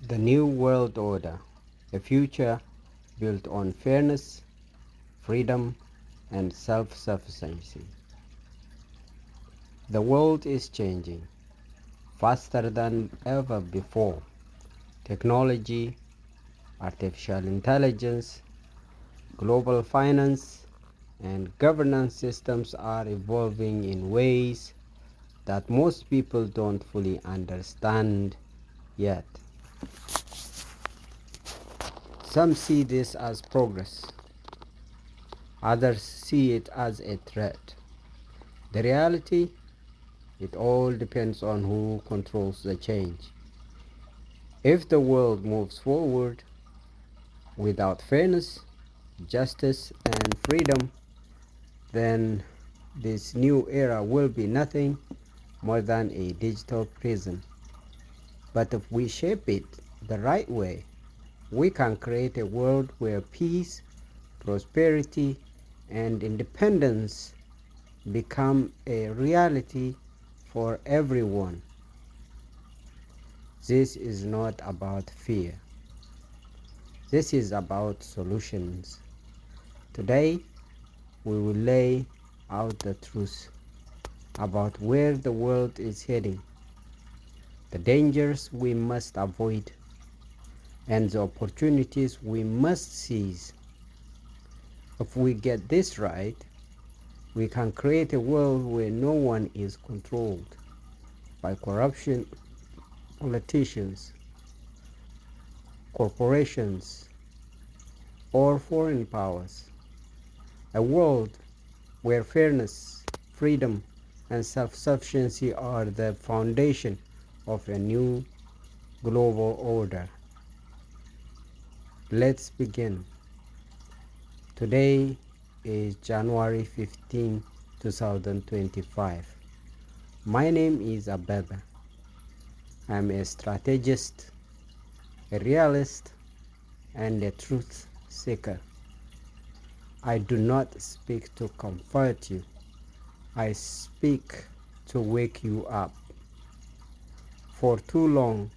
The New World Order, a future built on fairness, freedom, and self-sufficiency. The world is changing faster than ever before. Technology, artificial intelligence, global finance, and governance systems are evolving in ways that most people don't fully understand yet. Some see this as progress, others see it as a threat. The reality, it all depends on who controls the change. If the world moves forward without fairness, justice, and freedom, then this new era will be nothing more than a digital prison. But if we shape it the right way, we can create a world where peace, prosperity, and independence become a reality for everyone. This is not about fear. This is about solutions. Today, we will lay out the truth about where the world is heading, the dangers we must avoid, and the opportunities we must seize. If we get this right, we can create a world where no one is controlled by corruption, politicians, corporations, or foreign powers. A world where fairness, freedom, and self-sufficiency are the foundation of a new global order. Let's begin. Today is January 15, 2025. My name is Abeba. I'm a strategist, a realist, and a truth seeker. I do not speak to comfort you. I speak to wake you up. For too long,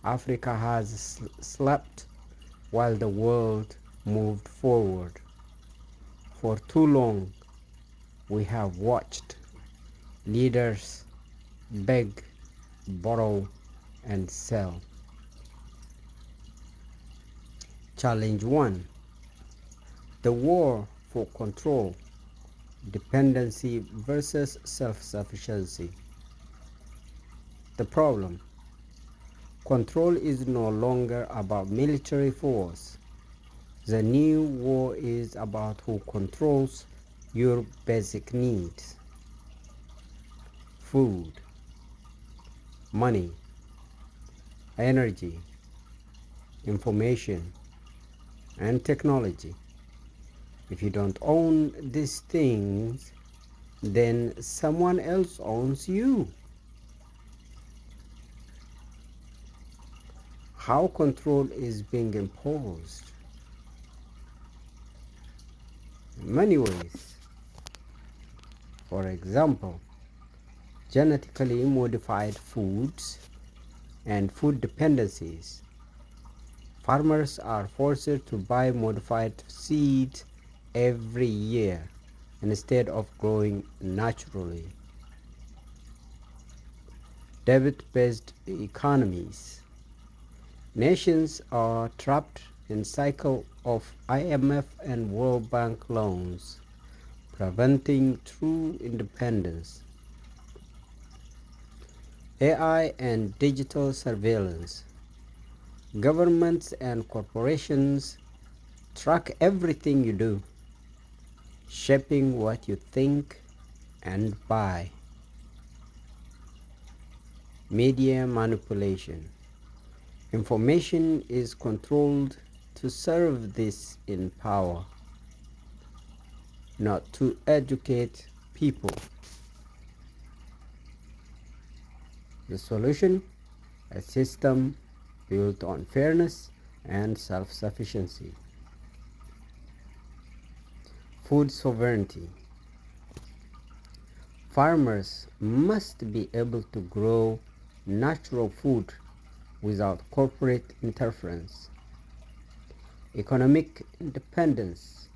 Africa has slept while the world moved forward. For too long, we have watched leaders beg, borrow, and sell. Challenge 1. The war for control, dependency versus self-sufficiency. The problem: control is no longer about military force. The new war is about who controls your basic needs: food, money, energy, information, and technology. If you don't own these things, then someone else owns you. How control is being imposed? In many ways. For example, genetically modified foods and food dependencies. Farmers are forced to buy modified seeds every year instead of growing naturally. Debt-based economies. Nations are trapped in cycle of IMF and World Bank loans, preventing true independence. AI and digital surveillance. Governments and corporations track everything you do, shaping what you think and buy. Media manipulation. Information is controlled to serve this in power, not to educate people. The solution: a system built on fairness and self-sufficiency. Food sovereignty. Farmers must be able to grow natural food without corporate interference. Economic independence.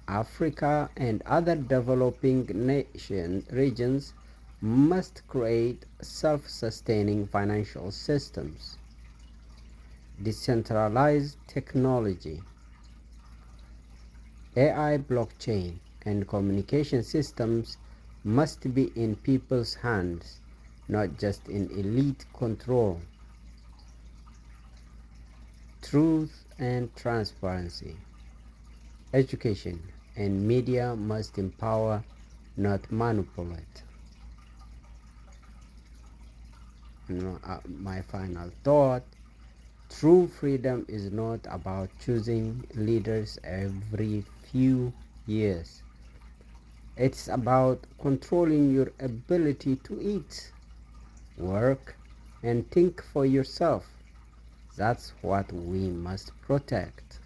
Africa and other developing regions must create self-sustaining financial systems. Decentralized technology. AI, blockchain, and communication systems must be in people's hands, not just in elite control. Truth and transparency. Education and media must empower, not manipulate. My final thought: true freedom is not about choosing leaders every few years. It's about controlling your ability to eat, work, and think for yourself. That's what we must protect.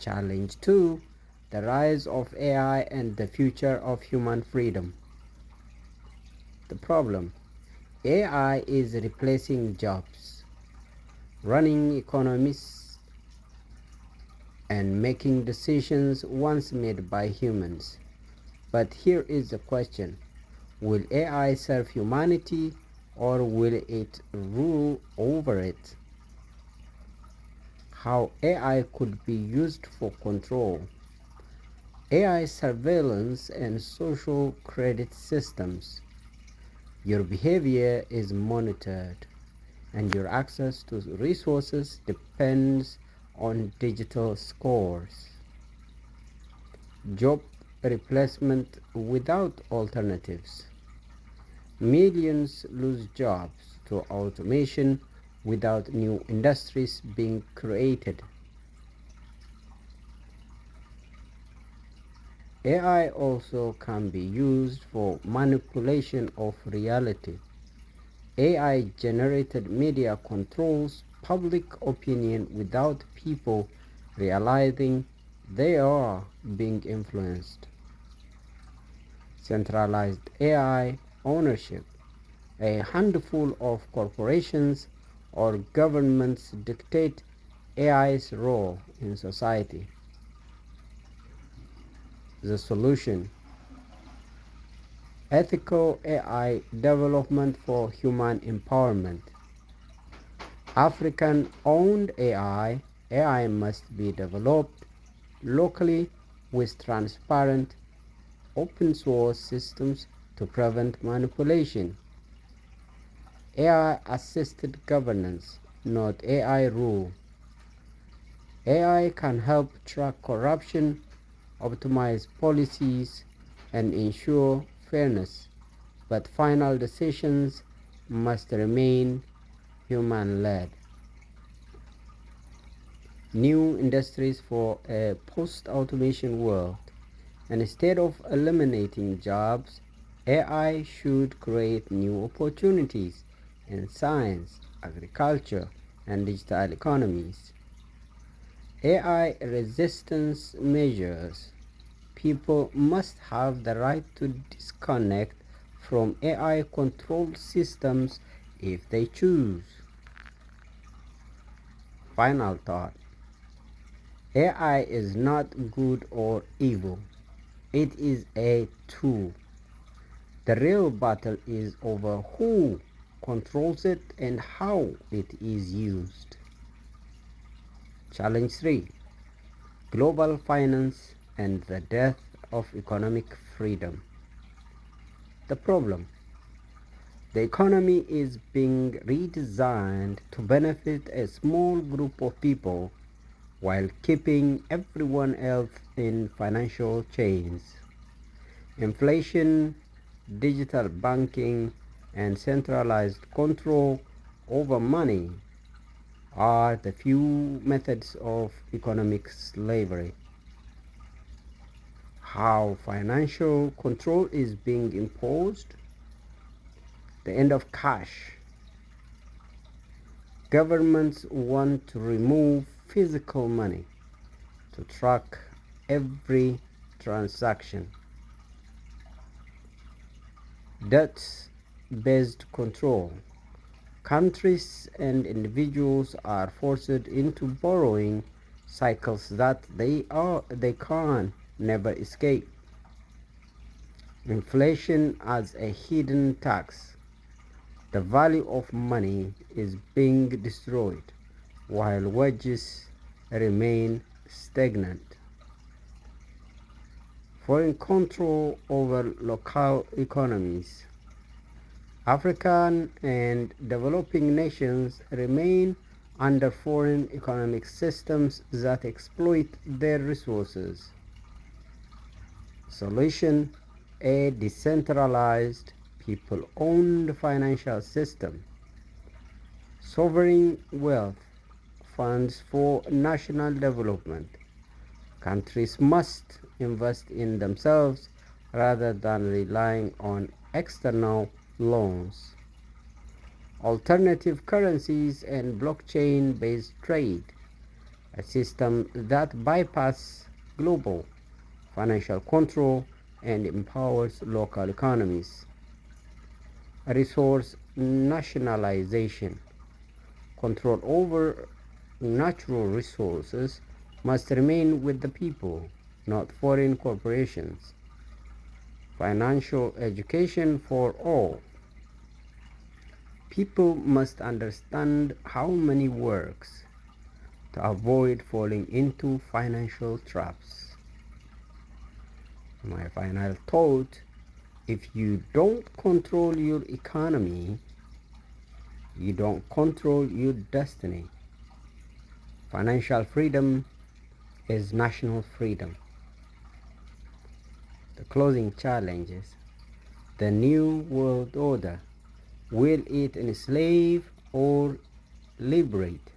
Challenge 2: the rise of AI and the future of human freedom. The problem: AI is replacing jobs, running economies, and making decisions once made by humans. But here is the question: will AI serve humanity, or will it rule over it? How AI could be used for control. AI surveillance and social credit systems. Your behavior is monitored, and your access to resources depends on digital scores. Job replacement without alternatives. Millions lose jobs to automation without new industries being created. AI also can be used for manipulation of reality. AI-generated media controls public opinion without people realizing they are being influenced. Centralized AI ownership. A handful of corporations or governments dictate AI's role in society. The solution: ethical AI development for human empowerment. African-owned AI must be developed locally with transparent, open-source systems to prevent manipulation. AI-assisted governance, not AI rule. AI can help track corruption, optimize policies, and ensure fairness, but final decisions must remain human-led. New industries for a post-automation world. And instead of eliminating jobs, AI should create new opportunities in science, agriculture, and digital economies. AI resistance measures. People must have the right to disconnect from AI-controlled systems if they choose. Final thought: AI is not good or evil. It is a tool. The real battle is over who controls it and how it is used. Challenge 3: global finance and the death of economic freedom. The problem: the economy is being redesigned to benefit a small group of people while keeping everyone else in financial chains. Inflation, digital banking, and centralized control over money are the few methods of economic slavery. How financial control is being imposed. The end of cash. Governments want to remove physical money to track every transaction. Debt-based control. Countries and individuals are forced into borrowing cycles that they can never escape. Inflation as a hidden tax. The value of money is being destroyed while wages remain stagnant. Foreign control over local economies. African and developing nations remain under foreign economic systems that exploit their resources. Solution: a decentralized, people-owned financial system. Sovereign wealth funds for national development. Countries must invest in themselves rather than relying on external loans. Alternative currencies and blockchain-based trade, a system that bypasses global financial control and empowers local economies. Resource nationalization, control over natural resources must remain with the people, not foreign corporations. Financial education for all. People must understand how money works to avoid falling into financial traps. My final thought: if you don't control your economy, you don't control your destiny. Financial freedom is national freedom. The closing challenges. The new world order. Will it enslave or liberate?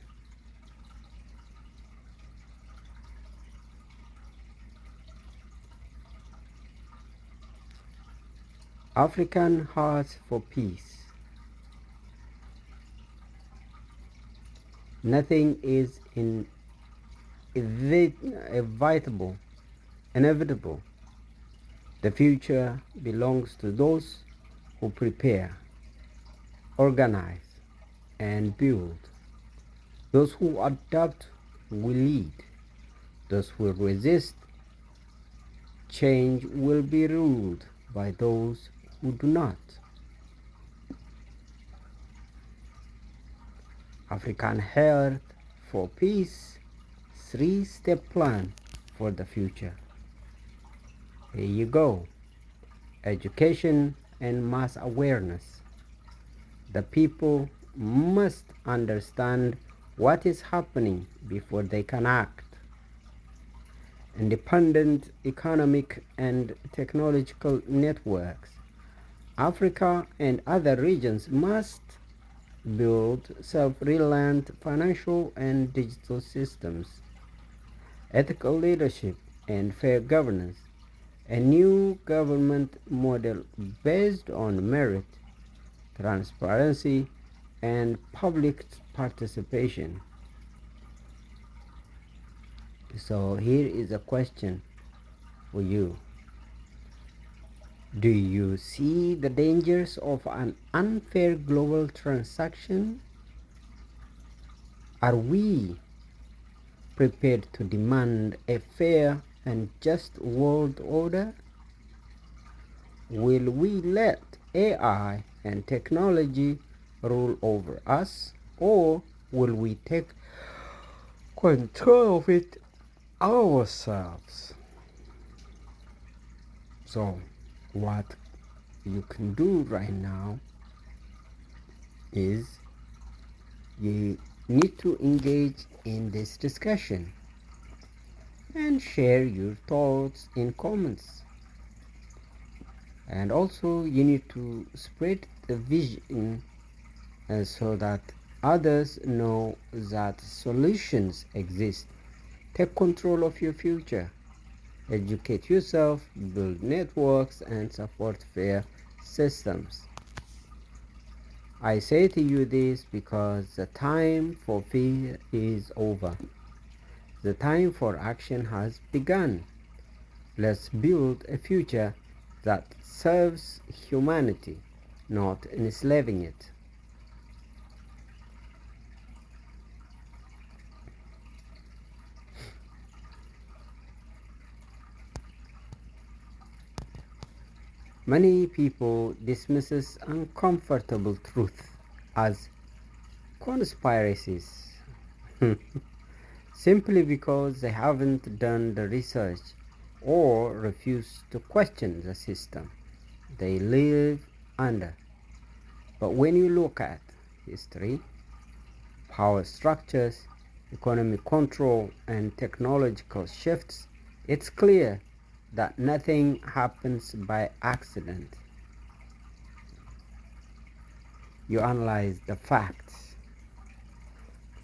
African hearts for peace. Nothing is inevitable. The future belongs to those who prepare, organize, and build. Those who adapt will lead. Those who resist change will be ruled by those who do not. African Health for Peace 3-step plan for the future. Here you go. Education and mass awareness. The people must understand what is happening before they can act. Independent economic and technological networks. Africa and other regions must build self-reliant financial and digital systems. Ethical leadership and fair governance. A new government model based on merit, transparency, and public participation. So here is a question for you. Do you see the dangers of an unfair global transaction? Are we prepared to demand a fair and just world order? Will we let AI and technology rule over us, or will we take control of it ourselves? So what you can do right now is you need to engage in this discussion and share your thoughts in comments, and also you need to spread the vision so that others know that solutions exist. Take control of your future. Educate yourself, build networks, and support fair systems. I say to you this because the time for fear is over. The time for action has begun. Let's build a future that serves humanity, not enslaving it. Many people dismisses uncomfortable truth as conspiracies simply because they haven't done the research or refuse to question the system they live under. But when you look at history, power structures, economic control, and technological shifts, it's clear that nothing happens by accident. You analyze the facts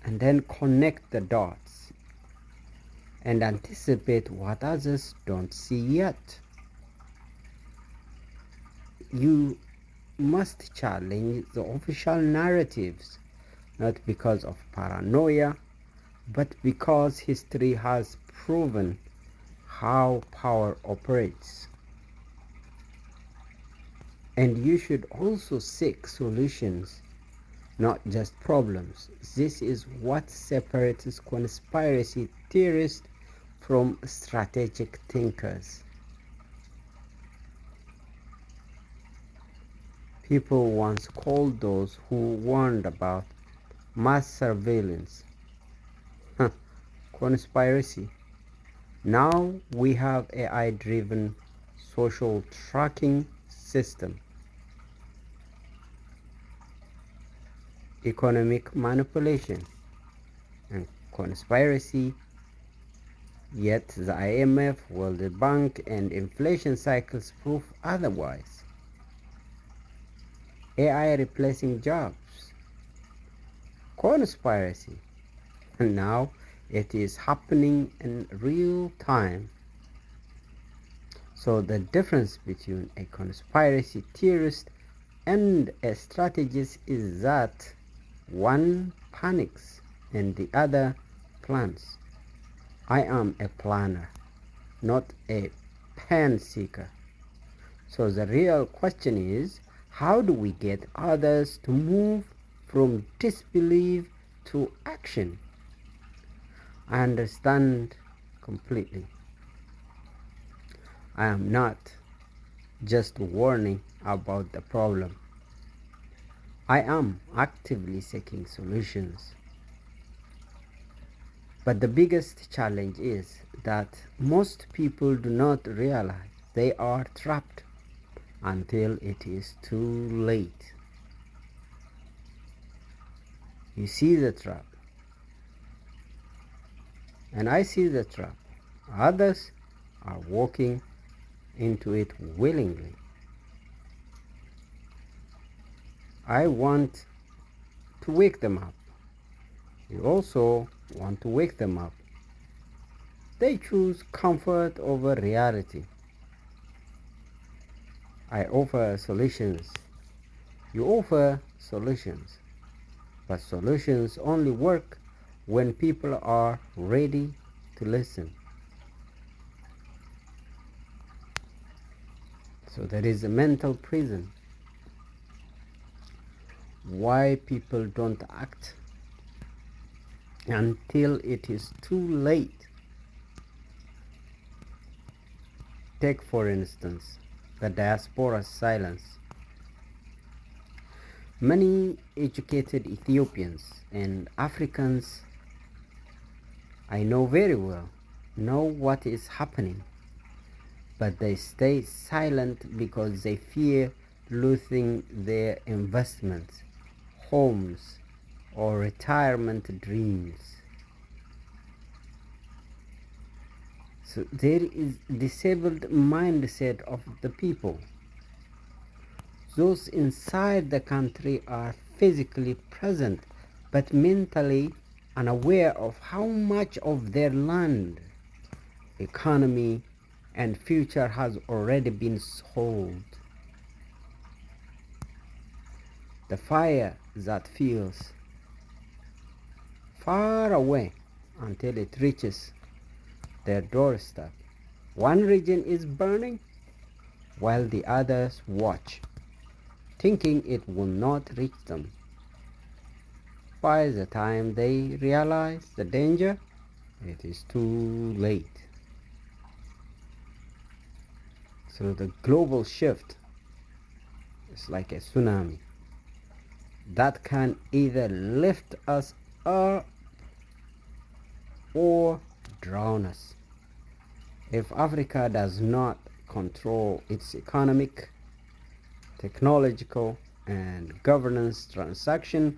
and then connect the dots and anticipate what others don't see yet. You must challenge the official narratives, not because of paranoia, but because history has proven how power operates. And you should also seek solutions, not just problems. This is what separates conspiracy theorists from strategic thinkers. People once called those who warned about mass surveillance conspiracy. Now we have AI-driven social tracking system, economic manipulation, and conspiracy. Yet the IMF, World Bank, and inflation cycles prove otherwise. AI replacing jobs, conspiracy. And now it is happening in real time. So the difference between a conspiracy theorist and a strategist is that one panics and the other plans. I am a planner, not a pan seeker. So the real question is, how do we get others to move from disbelief to action? I understand completely. I am not just warning about the problem. I am actively seeking solutions. But the biggest challenge is that most people do not realize they are trapped until it is too late. You see the trap, and I see the trap. Others are walking into it willingly. I want to wake them up. You also want to wake them up. They choose comfort over reality. I offer solutions. You offer solutions. But solutions only work when people are ready to listen. So there is a mental prison. Why people don't act until it is too late. Take, for instance, the diaspora's silence. Many educated Ethiopians and Africans I know very well know what is happening, but they stay silent because they fear losing their investments, homes, or retirement dreams. So there is disabled mindset of the people. Those inside the country are physically present but mentally unaware of how much of their land, economy, and future has already been sold. The fire that feels far away until it reaches their doorstep. One region is burning while the others watch, thinking it will not reach them. By the time they realize the danger, it is too late. So the global shift It's like a tsunami that can either lift us up or drown us. If Africa does not control its economic, technological, and governance transaction,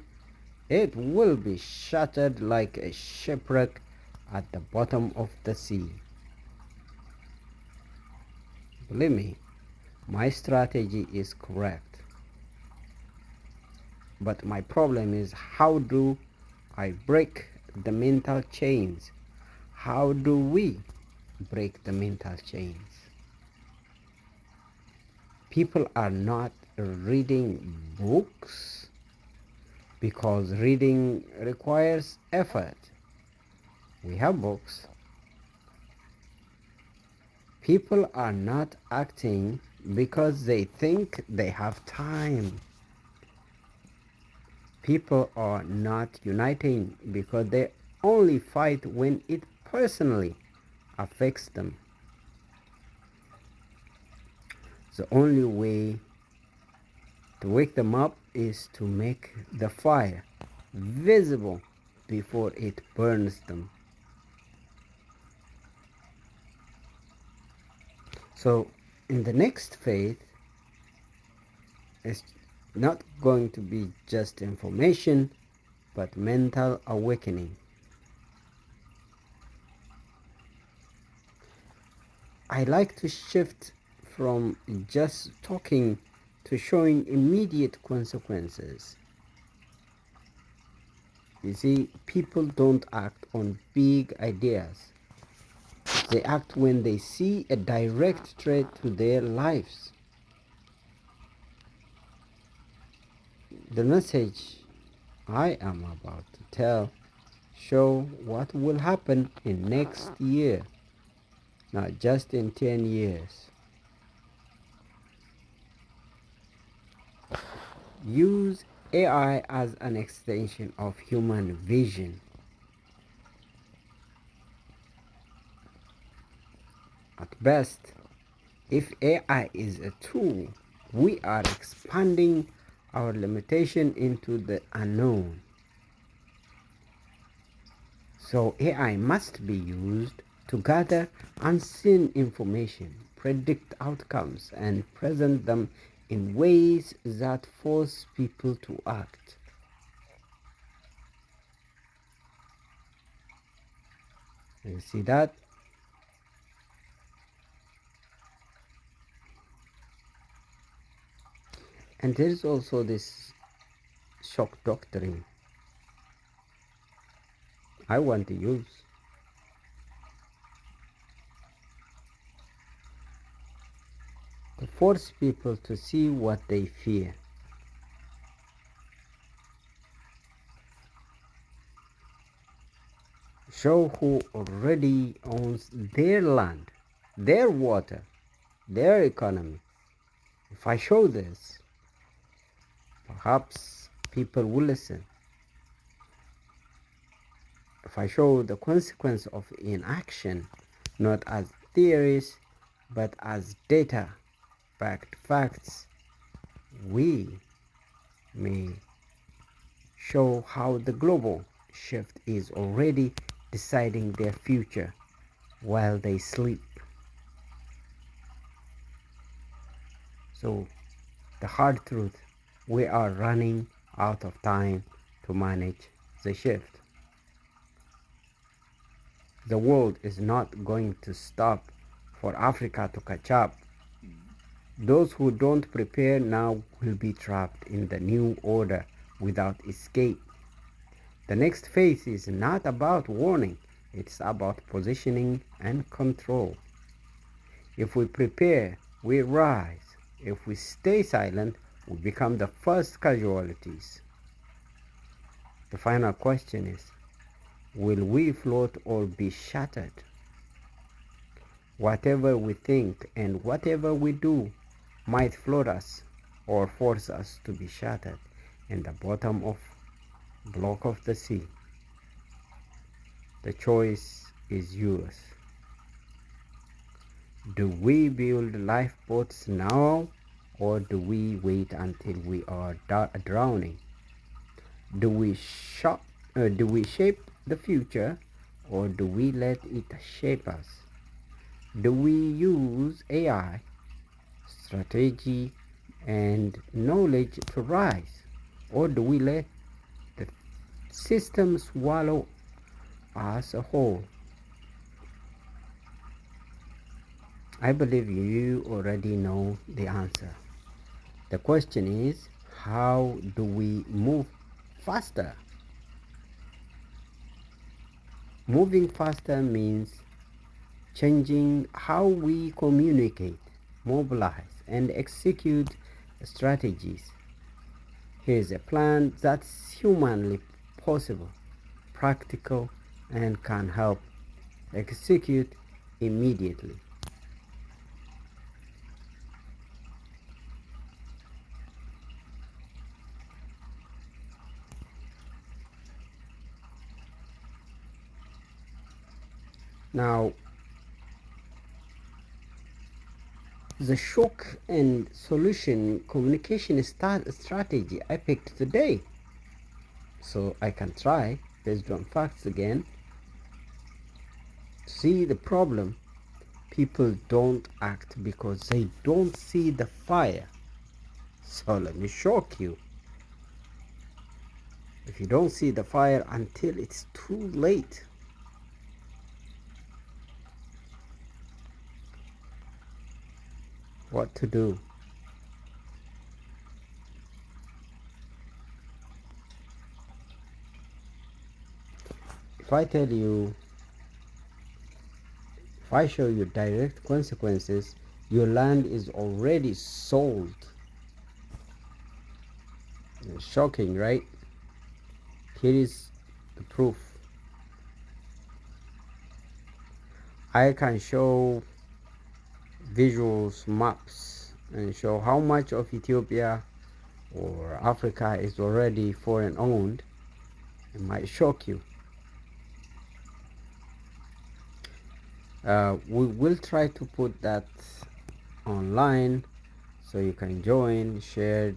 it will be shattered like a shipwreck at the bottom of the sea. Believe me, my strategy is correct. But my problem is, how do I break the mental chains? How do we break the mental chains? People are not reading books because reading requires effort. We have books. People are not acting because they think they have time. People are not uniting because they only fight when it personally affects them. The only way to wake them up is to make the fire visible before it burns them. So in the next phase, it's not going to be just information, but mental awakening. I like to shift from just talking to showing immediate consequences. You see, people don't act on big ideas. They act when they see a direct threat to their lives. The message I am about to tell show what will happen in next year, not just in 10 years. Use AI as an extension of human vision. At best, if AI is a tool, we are expanding our limitation into the unknown. So AI must be used to gather unseen information, predict outcomes, and present them in ways that force people to act. You see that? And there is also this shock doctrine I want to use. To force people to see what they fear. Show who already owns their land, their water, their economy. If I show this, perhaps people will listen. If I show the consequence of inaction, not as theories, but as data-backed facts, we may show how the global shift is already deciding their future while they sleep. So, the hard truth, we are running out of time to manage the shift. The world is not going to stop for Africa to catch up. Those who don't prepare now will be trapped in the new order without escape. The next phase is not about warning, it's about positioning and control. If we prepare, we rise. If we stay silent, we become the first casualties. The final question is, will we float or be shattered? Whatever we think and whatever we do might float us or force us to be shattered in the bottom of block of the sea. The choice is yours. Do we build lifeboats now or do we wait until we are drowning? Do we shape the future, or do we let it shape us? Do we use AI, strategy, and knowledge to rise, or do we let the system swallow us whole? I believe you already know the answer. The question is, how do we move faster? Moving faster means changing how we communicate, mobilize, and execute strategies. Here's a plan that's humanly possible, practical, and can help execute immediately. Now, the shock and solution communication strategy I picked today, so I can try, based on facts again, see the problem. People don't act because they don't see the fire. So let me shock you. If you don't see the fire until it's too late, what to do? If I tell you, if I show you direct consequences, your land is already sold. It's shocking, right? Here is the proof. I can show visuals, maps, and show how much of Ethiopia or Africa is already foreign owned. It might shock you. We will try to put that online so you can join, share,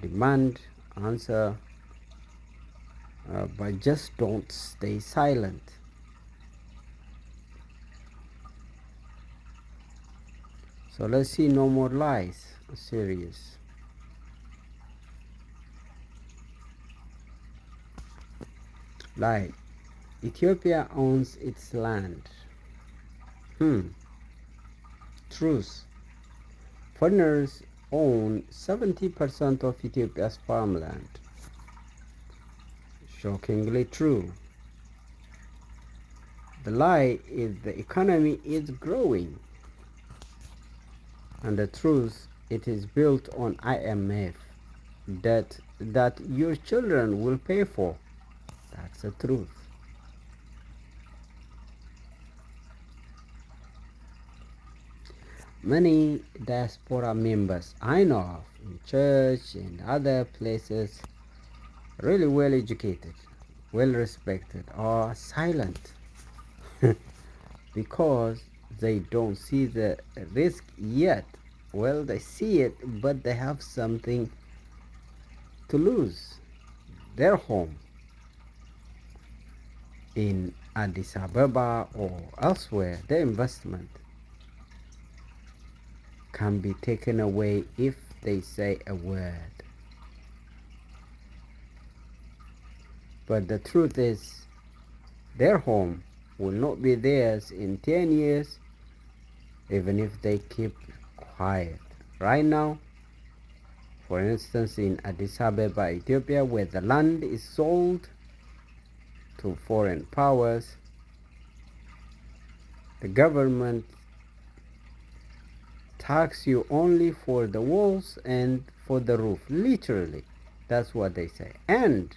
demand, answer, but just don't stay silent. So let's see, no more lies. Serious. Lie. Ethiopia owns its land. Truth. Foreigners own 70% of Ethiopia's farmland. Shockingly true. The lie is the economy is growing. And the truth, it is built on IMF debt that your children will pay for. That's the truth. Many diaspora members I know of in church and other places, really well educated, well respected, are silent because they don't see the risk yet. Well, they see it, but they have something to lose. Their home in Addis Ababa or elsewhere, their investment can be taken away if they say a word. But the truth is, their home will not be theirs in 10 years, even if they keep quiet. Right now, for instance, in Addis Ababa, Ethiopia, where the land is sold to foreign powers, the government tax you only for the walls and for the roof. Literally, that's what they say. And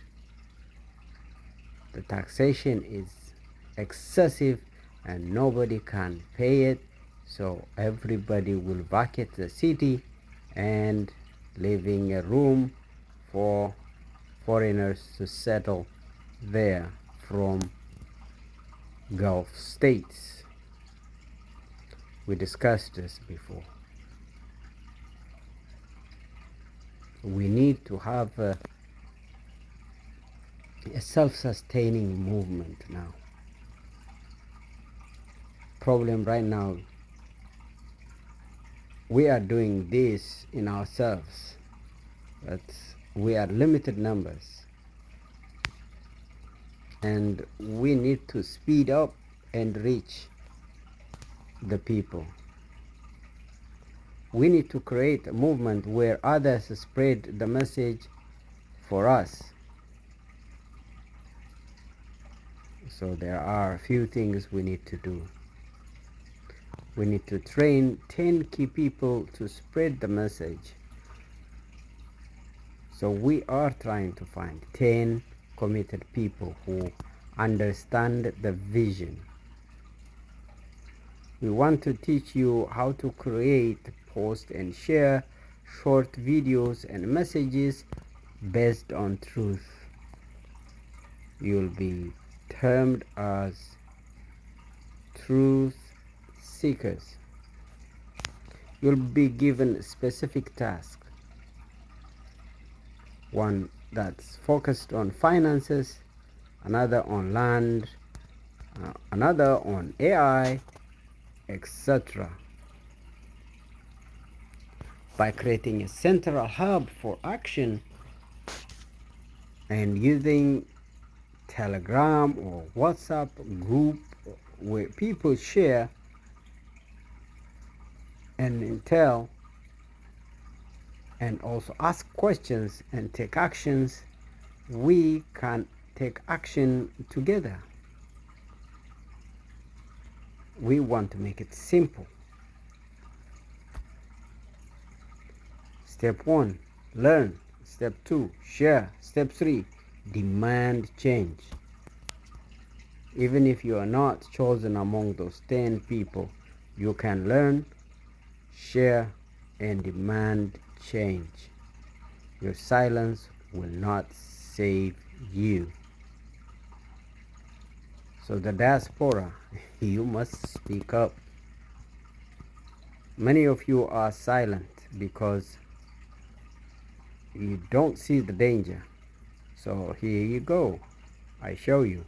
the taxation is excessive and nobody can pay it, so everybody will vacate the city and leaving a room for foreigners to settle there from Gulf states. We discussed this before. We need to have a self-sustaining movement now. Problem right now, we are doing this in ourselves, but we are limited numbers, and we need to speed up and reach the people. We need to create a movement where others spread the message for us. So there are a few things we need to do. We need to train 10 key people to spread the message. So we are trying to find 10 committed people who understand the vision. We want to teach you how to create, post and share short videos and messages based on truth. You'll be termed as truth seekers. You'll be given specific tasks. One that's focused on finances, another on land, another on AI, etc. By creating a central hub for action and using Telegram or WhatsApp group where people share and intel and also ask questions and take actions, we can take action together. We want to make it simple. Step 1, learn. Step 2, share. Step 3, demand change. Even if you are not chosen among those 10 people, you can learn, share, and demand change. Your silence will not save you. So the diaspora, you must speak up. Many of you are silent because you don't see the danger. So here you go. I show you.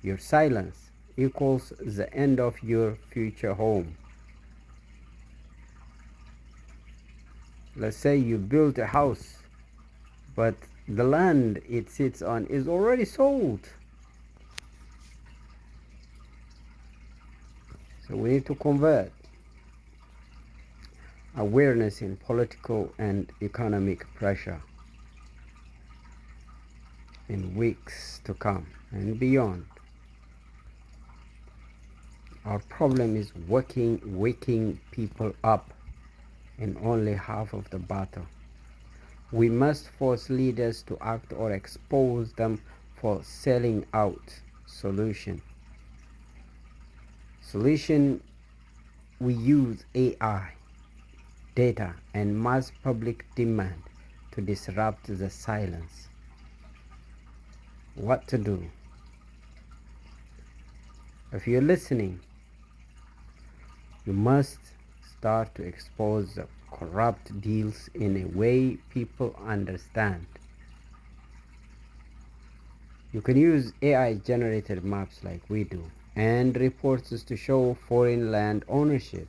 Your silence equals the end of your future home. Let's say you built a house, but the land it sits on is already sold. So we need to convert awareness in political and economic pressure in weeks to come and beyond. Our problem is waking people up in only half of the battle. We must force leaders to act or expose them for selling out. Solution, we use AI, data, and mass public demand to disrupt the silence. What to do? If you're listening, you must start to expose the corrupt deals in a way people understand. You can use AI-generated maps like we do, and reports to show foreign land ownership.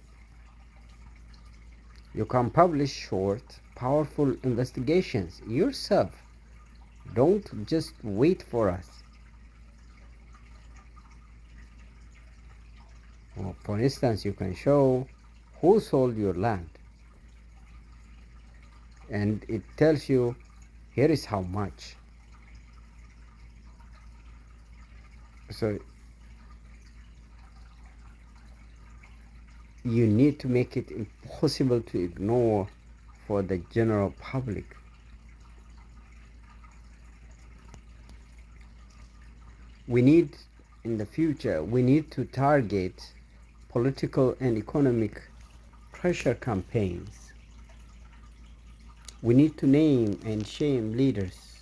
You can publish short, powerful investigations yourself. Don't just wait for us. Well, for instance, you can show who sold your land, and it tells you here is how much. So you need to make it impossible to ignore for the general public. In the future, we need to target political and economic pressure campaigns. We need to name and shame leaders.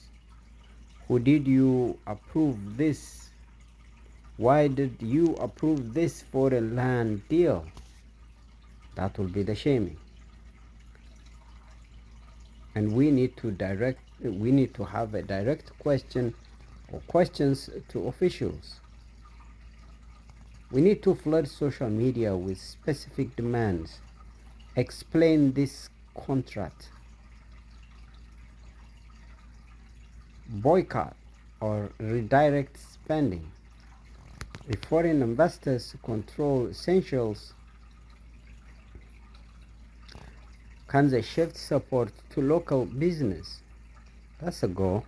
Who did you approve this? Why did you approve this foreign land deal? That will be the shaming. and we need to have a direct question or questions to officials. We need to flood social media with specific demands. Explain this contract. Boycott or redirect spending. If foreign investors control essentials, can they shift support to local business? That's a goal.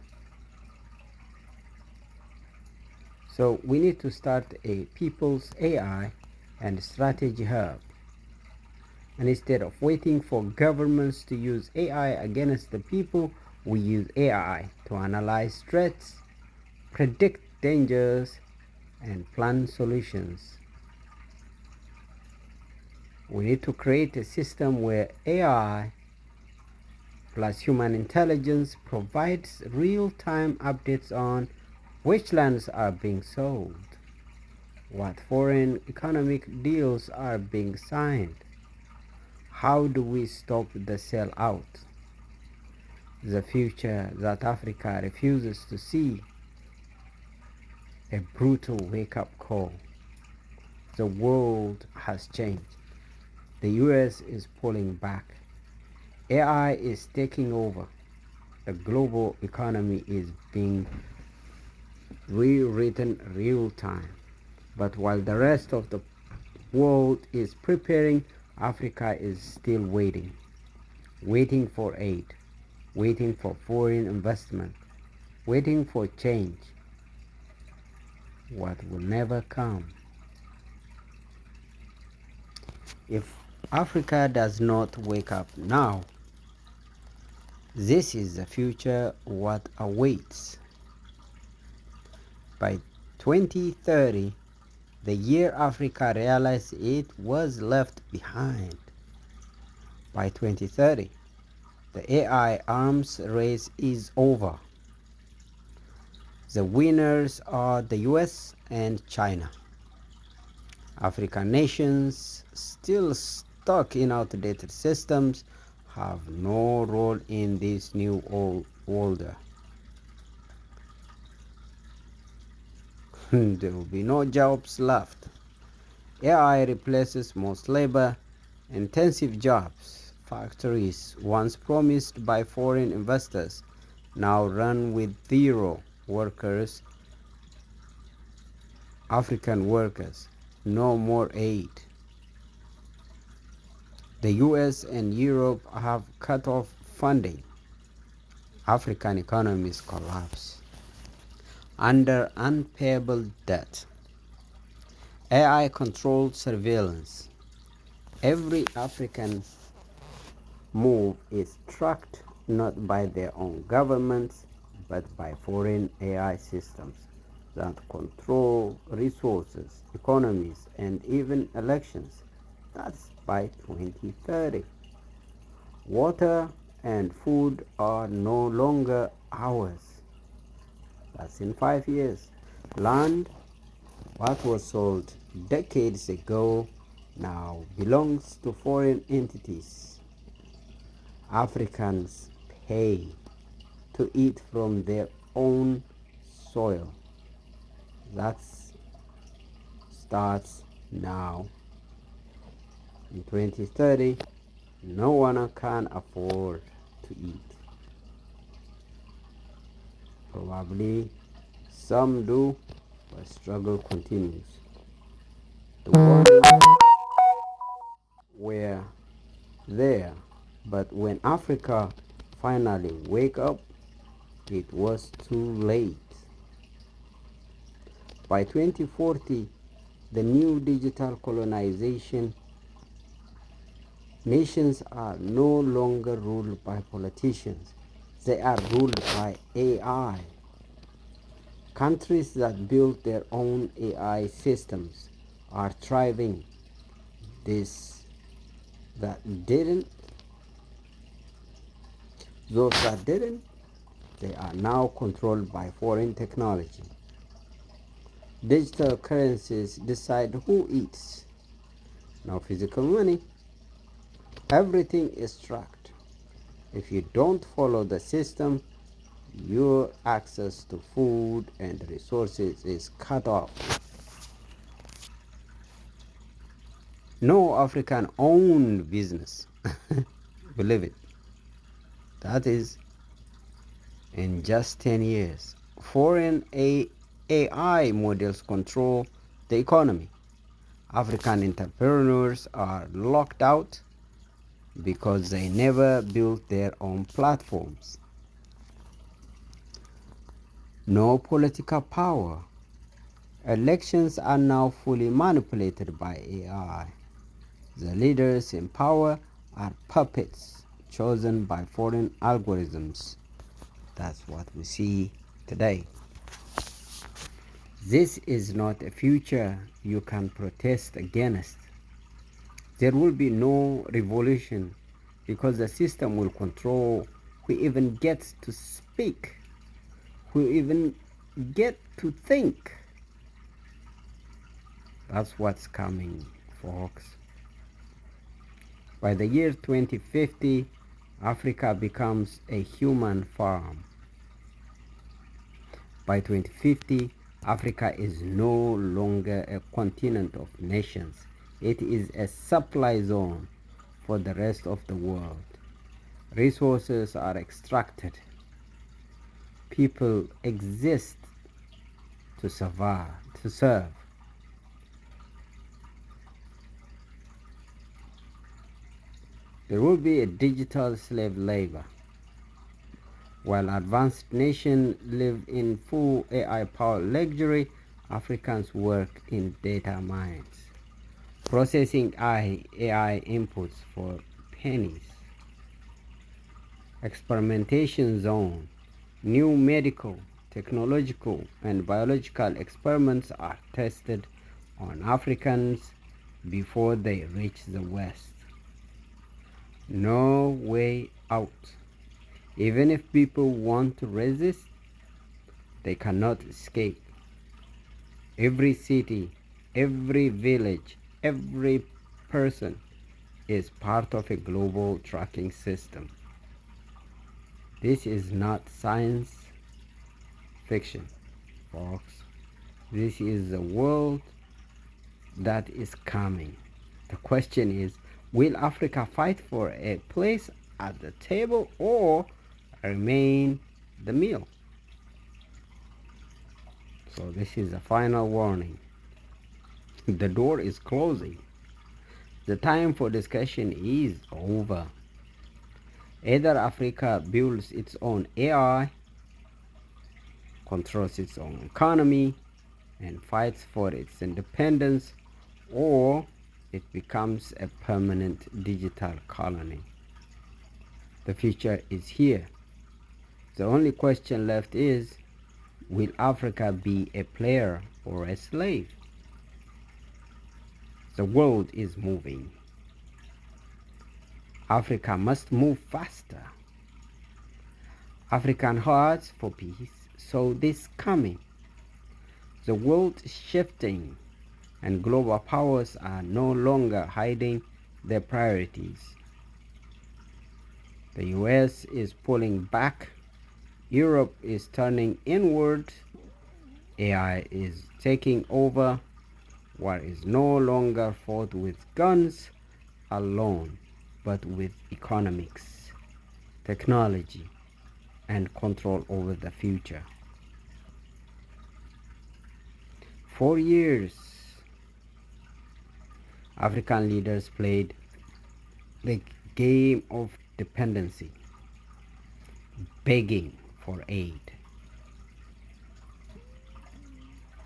So we need to start a people's AI and strategy hub. And instead of waiting for governments to use AI against the people, we use AI to analyze threats, predict dangers, and plan solutions. We need to create a system where AI plus human intelligence provides real-time updates on which lands are being sold, what foreign economic deals are being signed, how do we stop the sellout, the future that Africa refuses to see, a brutal wake-up call. The world has changed. The US is pulling back. AI is taking over. The global economy is being rewritten real time. But while the rest of the world is preparing, Africa is still waiting. Waiting for aid. Waiting for foreign investment. Waiting for change. What will never come. If Africa does not wake up now, this is the future what awaits. By 2030, the year Africa realized it was left behind. By 2030, the AI arms race is over. The winners are the US and China. African nations still stuck in outdated systems have no role in this new order. There will be no jobs left. AI replaces most labor-intensive jobs. Factories once promised by foreign investors now run with zero workers, African workers. No more aid. The US and Europe have cut off funding. African economies collapse under unpayable debt. AI controlled surveillance. Every African move is tracked not by their own governments but by foreign AI systems that control resources, economies, and even elections. That's by 2030. Water and food are no longer ours. That's in 5 years. Land, what was sold decades ago, now belongs to foreign entities. Africans pay to eat from their own soil. That starts now. In 2030, no one can afford to eat. Probably some do, but struggle continues. The warnings were there, but when Africa finally wake up, it was too late. By 2040, the new digital colonization, nations are no longer ruled by politicians. They are ruled by AI. Countries that build their own AI systems are thriving. Those that didn't, they are now controlled by foreign technology. Digital currencies decide who eats. No physical money. Everything is tracked. If you don't follow the system, your access to food and resources is cut off. No African owned business, believe it, that is in just 10 years. Foreign AI models control the economy. African entrepreneurs are locked out because they never built their own platforms. No political power. Elections are now fully manipulated by AI. The leaders in power are puppets chosen by foreign algorithms. That's what we see today. This is not a future you can protest against. There will be no revolution because the system will control who even gets to speak, who even get to think. That's what's coming, folks. By the year 2050, Africa becomes a human farm. By 2050, Africa is no longer a continent of nations. It is a supply zone for the rest of the world. Resources are extracted. People exist to survive, to serve. There will be a digital slave labor. While advanced nations live in full AI-powered luxury, Africans work in data mines, processing AI inputs for pennies. Experimentation zone. New medical, technological, and biological experiments are tested on Africans before they reach the West. No way out. Even if people want to resist, they cannot escape. Every city, every village, every person is part of a global tracking system. This is not science fiction, folks. This is the world that is coming. The question is, will Africa fight for a place at the table or remain the meal? So this is a final warning. The door is closing. The time for discussion is over. Either Africa builds its own AI, controls its own economy, and fights for its independence, or it becomes a permanent digital colony. The future is here. The only question left is, will Africa be a player or a slave? The world is moving. Africa must move faster. African hearts for peace, so this coming. The world is shifting, and global powers are no longer hiding their priorities. The US is pulling back. Europe is turning inward. AI is taking over. War is no longer fought with guns alone, but with economics, technology, and control over the future. For years, African leaders played the game of dependency, begging for aid,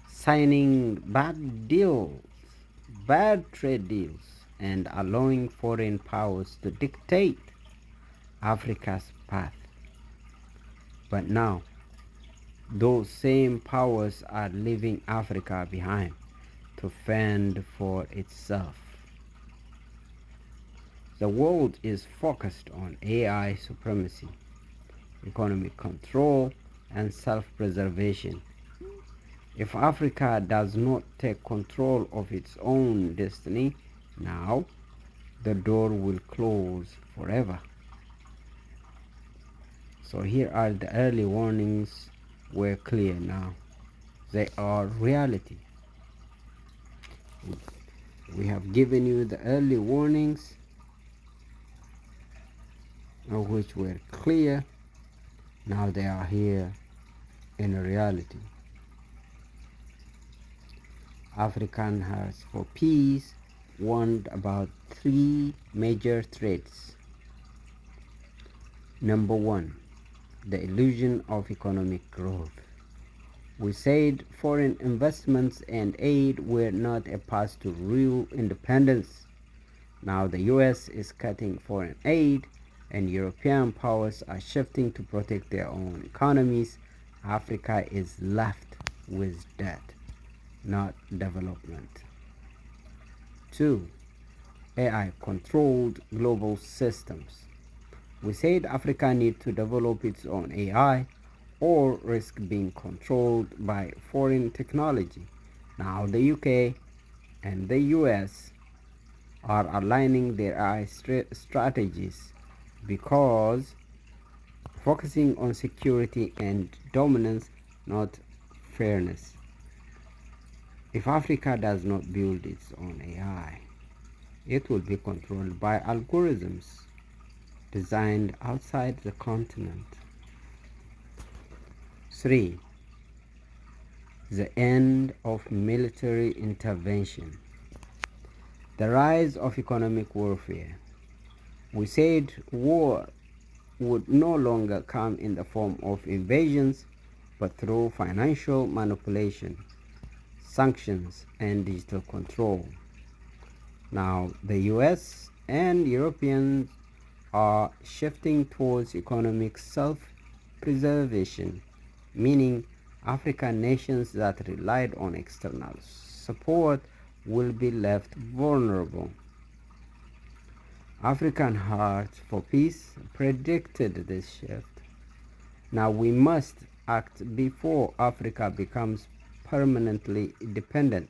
signing bad trade deals, and allowing foreign powers to dictate Africa's path. But now, those same powers are leaving Africa behind to fend for itself. The world is focused on AI supremacy, economic control, and self-preservation. If Africa does not take control of its own destiny now, the door will close forever. So here are the early warnings were clear now. They are reality. We have given you the early warnings of which were clear. Now they are here in reality. African Hearts for Peace warned about three major threats. Number one, the illusion of economic growth. We said foreign investments and aid were not a path to real independence. Now the US is cutting foreign aid and European powers are shifting to protect their own economies. Africa is left with debt, not development. 2. AI controlled global systems. We said Africa needs to develop its own AI or risk being controlled by foreign technology. Now the UK and the US are aligning their AI strategies because focusing on security and dominance, not fairness. If Africa does not build its own AI, it will be controlled by algorithms designed outside the continent. 3. The end of military intervention. The rise of economic warfare. We said war would no longer come in the form of invasions, but through financial manipulation, sanctions, and digital control. Now, the US and Europeans are shifting towards economic self-preservation, meaning African nations that relied on external support will be left vulnerable. African Hearts for Peace predicted this shift. Now we must act before Africa becomes permanently dependent,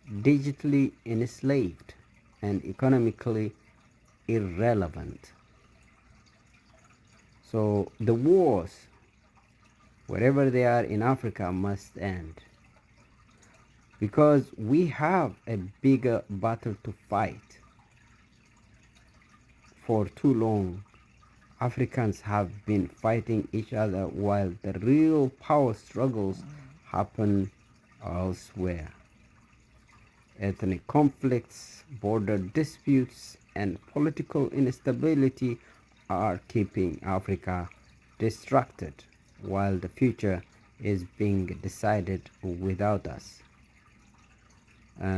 digitally enslaved, and economically irrelevant. So the wars, wherever they are in Africa, must end. Because we have a bigger battle to fight. For too long, Africans have been fighting each other while the real power struggles happen elsewhere. Ethnic conflicts, border disputes, and political instability are keeping Africa distracted while the future is being decided without us.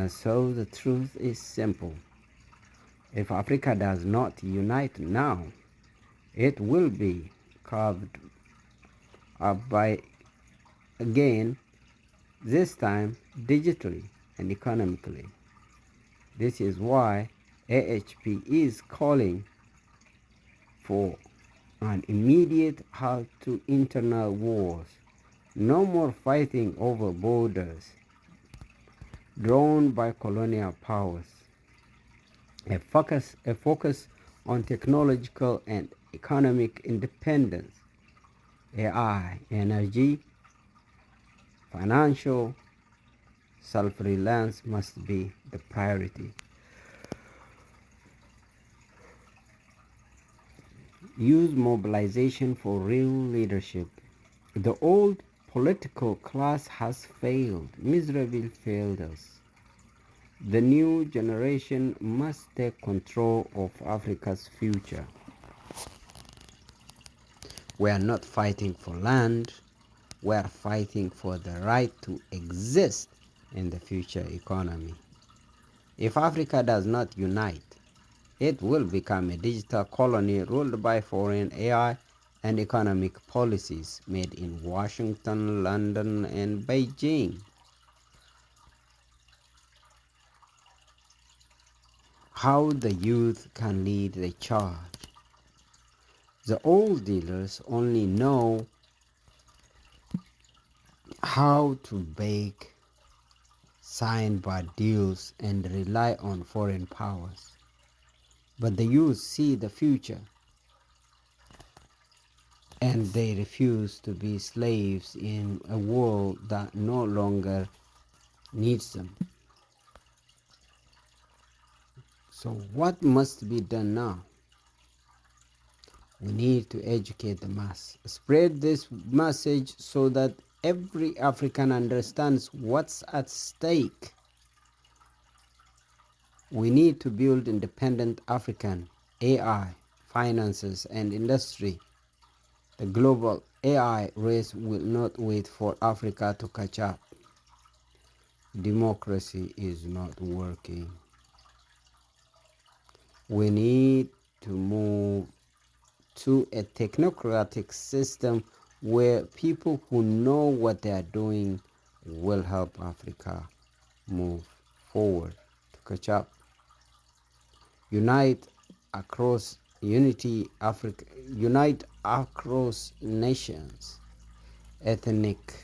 So the truth is simple. If Africa does not unite now, it will be carved up by again, this time digitally and economically. This is why AHP is calling for an immediate halt to internal wars. No more fighting over borders drawn by colonial powers. A focus on technological and economic independence, AI, energy, financial self-reliance must be the priority. Use mobilization for real leadership. The old political class has failed, miserably failed us. The new generation must take control of Africa's future. We are not fighting for land, we are fighting for the right to exist in the future economy. If Africa does not unite, it will become a digital colony ruled by foreign AI and economic policies made in Washington, London, and Beijing. How the youth can lead the charge. The old dealers only know how to beg, sign bad deals, and rely on foreign powers. But the youth see the future. and they refuse to be slaves in a world that no longer needs them. So what must be done now? We need to educate the mass, spread this message so that every African understands what's at stake. We need to build independent African AI, finances, and industry. The global AI race will not wait for Africa to catch up. Democracy is not working. We need to move to a technocratic system where people who know what they are doing will help Africa move forward to catch up. Unite across nations. Ethnic,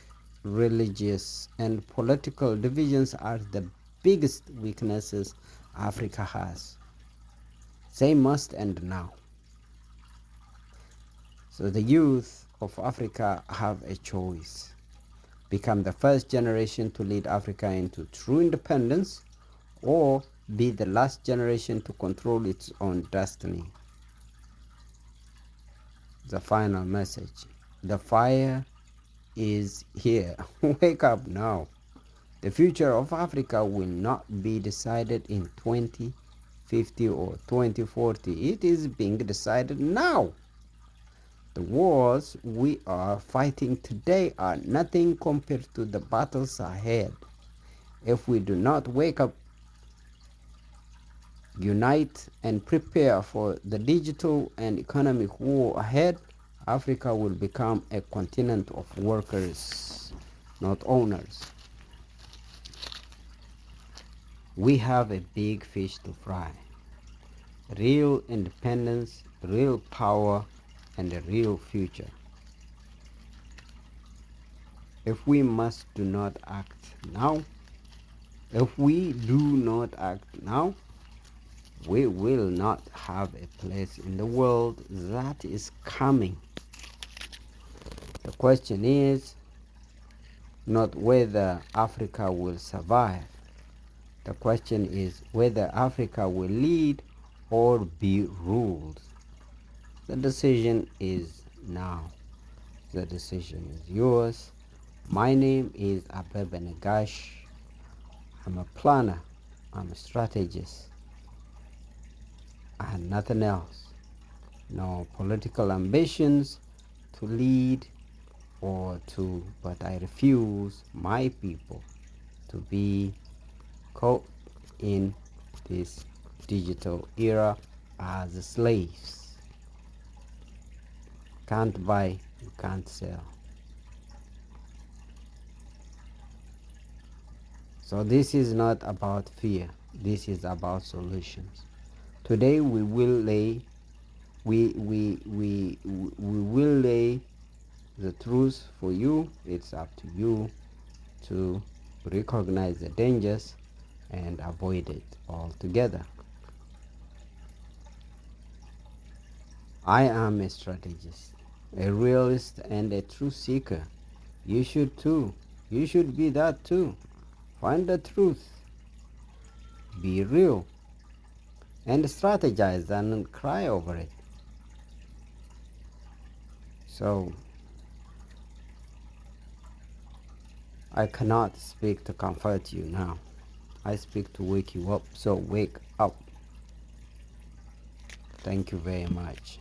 religious, and political divisions are the biggest weaknesses Africa has. They must end now. So the youth of Africa have a choice. Become the first generation to lead Africa into true independence, or be the last generation to control its own destiny. The final message. The fire is here. Wake up now. The future of Africa will not be decided in 2050 or 2040. It is being decided now. The wars we are fighting today are nothing compared to the battles ahead. If we do not wake up, unite, and prepare for the digital and economic war ahead, Africa will become a continent of workers, not owners. We have a big fish to fry. Real independence, real power, and a real future. If we do not act now, we will not have a place in the world that is coming. The question is not whether Africa will survive. The question is whether Africa will lead or be ruled. The decision is now. The decision is yours. My name is Abebe Negash. I'm a planner. I'm a strategist. And nothing else. No political ambitions to lead but I refuse my people to be caught in this digital era as slaves. Can't buy, you can't sell. So this is not about fear. This is about solutions. Today we will lay the truth for you. It's up to you to recognize the dangers and avoid it altogether. I am a strategist, a realist, and a truth seeker. You should too. You should be that too. Find the truth. Be real. And strategize and cry over it. So, I cannot speak to comfort you now. I speak to wake you up. So wake up. Thank you very much.